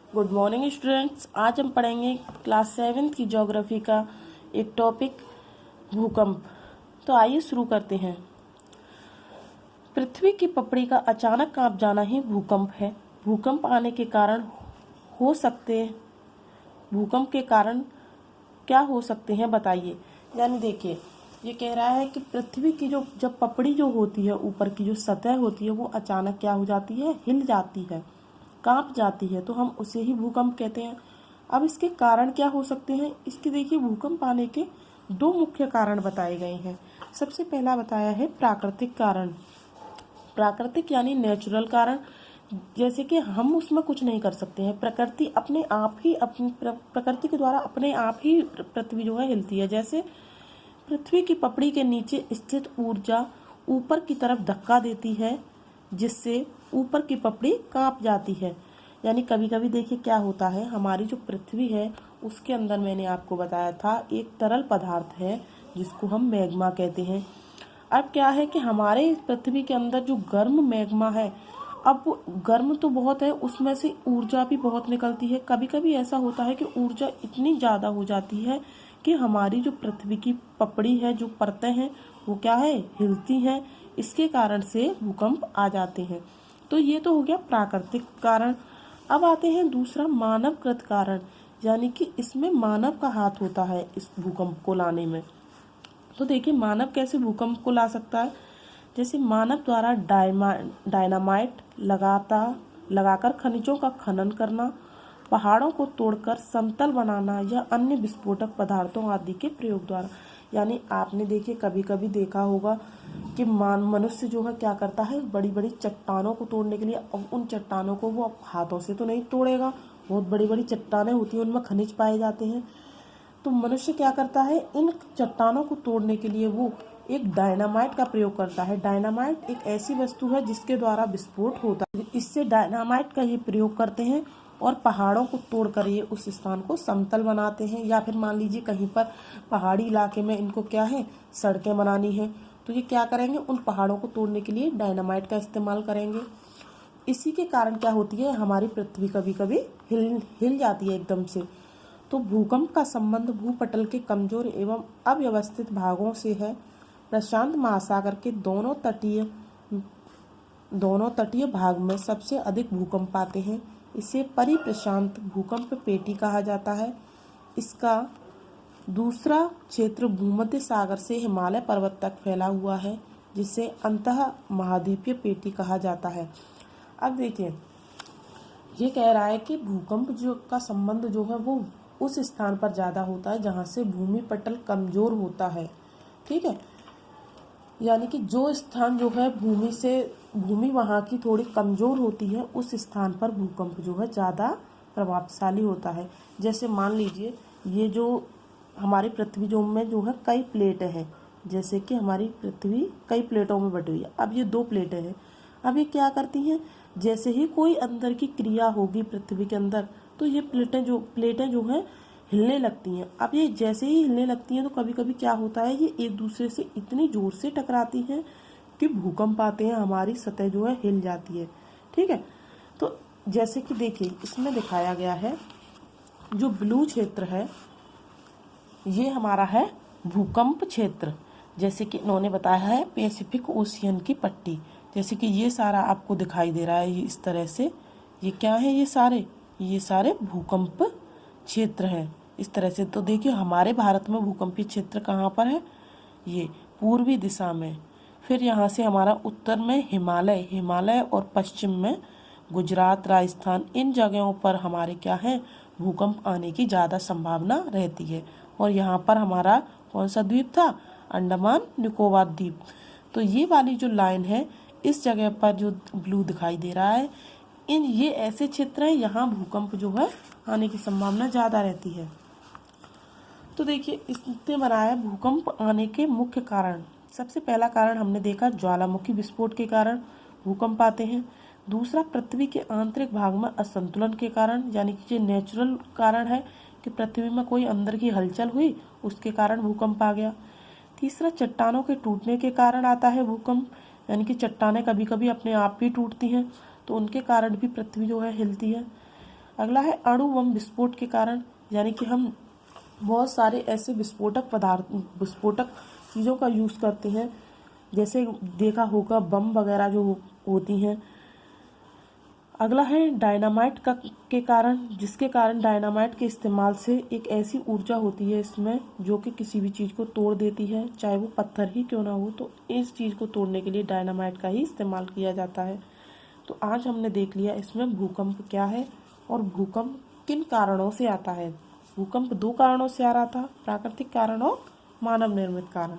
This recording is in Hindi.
Good morning students. आज हम पढ़ेंगे क्लास 7 की ज्योग्राफी का एक टॉपिक भूकंप। तो आइए शुरू करते हैं। पृथ्वी की पपड़ी का अचानक कांप जाना ही भूकंप है। भूकंप आने के कारण हो सकते भूकंप के कारण क्या हो सकते हैं बताइए। यानी देखिए, ये कह रहा है कि पृथ्वी की जब पपड़ी जो होती है, ऊपर की जो सतह होती है, वो अचानक क्या हो जाती है, हिल जाती है, कांप जाती है, तो हम उसे ही भूकंप कहते हैं। अब इसके कारण क्या हो सकते हैं, इसके देखिए भूकंप आने के दो मुख्य कारण बताए गए हैं। सबसे पहला बताया है प्राकृतिक कारण। प्राकृतिक यानी नेचुरल कारण, जैसे कि हम उसमें कुछ नहीं कर सकते हैं। प्रकृति अपने आप ही अपनी प्रकृति के द्वारा अपने आप ही पृथ्वी जो है हिलती है। जैसे पृथ्वी की पपड़ी के नीचे स्थित ऊर्जा ऊपर की तरफ धक्का देती है, जिससे ऊपर की पपड़ी कांप जाती है। यानी कभी कभी देखिए क्या होता है, हमारी जो पृथ्वी है उसके अंदर मैंने आपको बताया था एक तरल पदार्थ है जिसको हम मैग्मा कहते हैं। अब क्या है कि हमारे पृथ्वी के अंदर जो गर्म मैग्मा है, अब वो गर्म तो बहुत है, उसमें से ऊर्जा भी बहुत निकलती है। कभी कभी ऐसा होता है कि ऊर्जा इतनी ज़्यादा हो जाती है कि हमारी जो पृथ्वी की पपड़ी है, जो परतें हैं, वो क्या है, हिलती हैं। इसके कारण से भूकंप आ जाते हैं। तो ये तो हो गया प्राकृतिक कारण। अब आते हैं दूसरा मानवकृत कारण, यानी कि इसमें मानव का हाथ होता है इस भूकंप को लाने में। तो देखिए मानव कैसे भूकंप को ला सकता है। जैसे मानव द्वारा डायनामाइट लगाकर खनिजों का खनन करना, पहाड़ों को तोड़कर समतल बनाना या अन्य विस्फोटक पदार्थों आदि के प्रयोग द्वारा। यानी आपने देखिए कभी कभी देखा होगा कि मनुष्य जो है क्या करता है, बड़ी बड़ी चट्टानों को तोड़ने के लिए, अब उन चट्टानों को वो हाथों से तो नहीं तोड़ेगा, बहुत बड़ी बड़ी चट्टानें होती हैं, उनमें खनिज पाए जाते हैं। तो मनुष्य क्या करता है, इन चट्टानों को तोड़ने के लिए वो एक डायनामाइट का प्रयोग करता है। डायनामाइट एक ऐसी वस्तु है जिसके द्वारा विस्फोट होता है। इससे डायनामाइट का ये प्रयोग करते हैं और पहाड़ों को तोड़कर ये उस स्थान को समतल बनाते हैं। या फिर मान लीजिए कहीं पर पहाड़ी इलाके में इनको क्या है, सड़कें बनानी है, तो ये क्या करेंगे, उन पहाड़ों को तोड़ने के लिए डायनामाइट का इस्तेमाल करेंगे। इसी के कारण क्या होती है, हमारी पृथ्वी कभी कभी हिल जाती है एकदम से। तो भूकंप का संबंध भूपटल के कमजोर एवं अव्यवस्थित भागों से है। प्रशांत महासागर के दोनों तटीय भाग में सबसे अधिक भूकंप आते हैं। इसे परिप्रशांत भूकंप पेटी कहा जाता है। इसका दूसरा क्षेत्र भूमध्य सागर से हिमालय पर्वत तक फैला हुआ है, जिसे अंतः महाद्वीपीय पेटी कहा जाता है। अब देखिए, ये कह रहा है कि भूकंप जो का संबंध जो है वो उस स्थान पर ज़्यादा होता है जहाँ से भूमि पटल कमजोर होता है। ठीक है, यानी कि जो स्थान जो है भूमि वहाँ की थोड़ी कमजोर होती है, उस स्थान पर भूकंप जो है ज़्यादा प्रभावशाली होता है। जैसे मान लीजिए ये जो हमारी पृथ्वी जो में जो है कई प्लेटें हैं, जैसे कि हमारी पृथ्वी कई प्लेटों में बटी हुई है। अब ये दो प्लेटें हैं, अब ये क्या करती हैं, जैसे ही कोई अंदर की क्रिया होगी पृथ्वी के अंदर, तो ये प्लेटें जो हैं हिलने लगती हैं। अब ये जैसे ही हिलने लगती हैं तो कभी कभी क्या होता है, ये एक दूसरे से इतनी जोर से टकराती हैं कि भूकंप आते हैं, हमारी सतह जो है हिल जाती है। ठीक है, तो जैसे कि देखिए इसमें दिखाया गया है, जो ब्लू क्षेत्र है ये हमारा है भूकंप क्षेत्र। जैसे कि इन्होंने बताया है पैसिफिक ओशियन की पट्टी, जैसे कि ये सारा आपको दिखाई दे रहा है, ये इस तरह से, ये क्या है, ये सारे भूकंप क्षेत्र हैं इस तरह से। तो देखिए हमारे भारत में भूकंपीय क्षेत्र कहाँ पर है, ये पूर्वी दिशा में। फिर यहाँ से हमारा उत्तर में हिमालय और पश्चिम में गुजरात, राजस्थान, इन जगहों पर हमारे क्या है, भूकंप आने की ज़्यादा संभावना रहती है। और यहाँ पर हमारा कौन सा द्वीप था, अंडमान निकोबार द्वीप। तो ये वाली जो लाइन है, इस जगह पर जो ब्लू दिखाई दे रहा है, ये ऐसे क्षेत्र हैं यहाँ भूकंप जो है आने की संभावना ज़्यादा रहती है। तो देखिए इसने बनाया भूकंप आने के मुख्य कारण। सबसे पहला कारण हमने देखा, ज्वालामुखी विस्फोट के कारण भूकंप आते हैं। दूसरा, पृथ्वी के आंतरिक भाग में असंतुलन के कारण, यानी कि जो नेचुरल कारण है कि पृथ्वी में कोई अंदर की हलचल हुई, उसके कारण भूकंप आ गया। तीसरा, चट्टानों के टूटने के कारण आता है भूकंप, यानी कि चट्टानें कभी कभी अपने आप भी टूटती हैं, तो उनके कारण भी पृथ्वी जो है हिलती है। अगला है अणु बम विस्फोट के कारण, यानी कि हम बहुत सारे ऐसे विस्फोटक चीज़ों का यूज़ करते हैं, जैसे देखा होगा बम वगैरह जो होती हैं। अगला है डायनामाइट के कारण, जिसके कारण डायनामाइट के इस्तेमाल से एक ऐसी ऊर्जा होती है इसमें जो कि किसी भी चीज़ को तोड़ देती है, चाहे वो पत्थर ही क्यों ना हो। तो इस चीज़ को तोड़ने के लिए डायनामाइट का ही इस्तेमाल किया जाता है। तो आज हमने देख लिया इसमें भूकंप क्या है और भूकंप किन कारणों से आता है। भूकंप 2 कारणों से आ रहा था, प्राकृतिक कारण और मानव निर्मित कारण।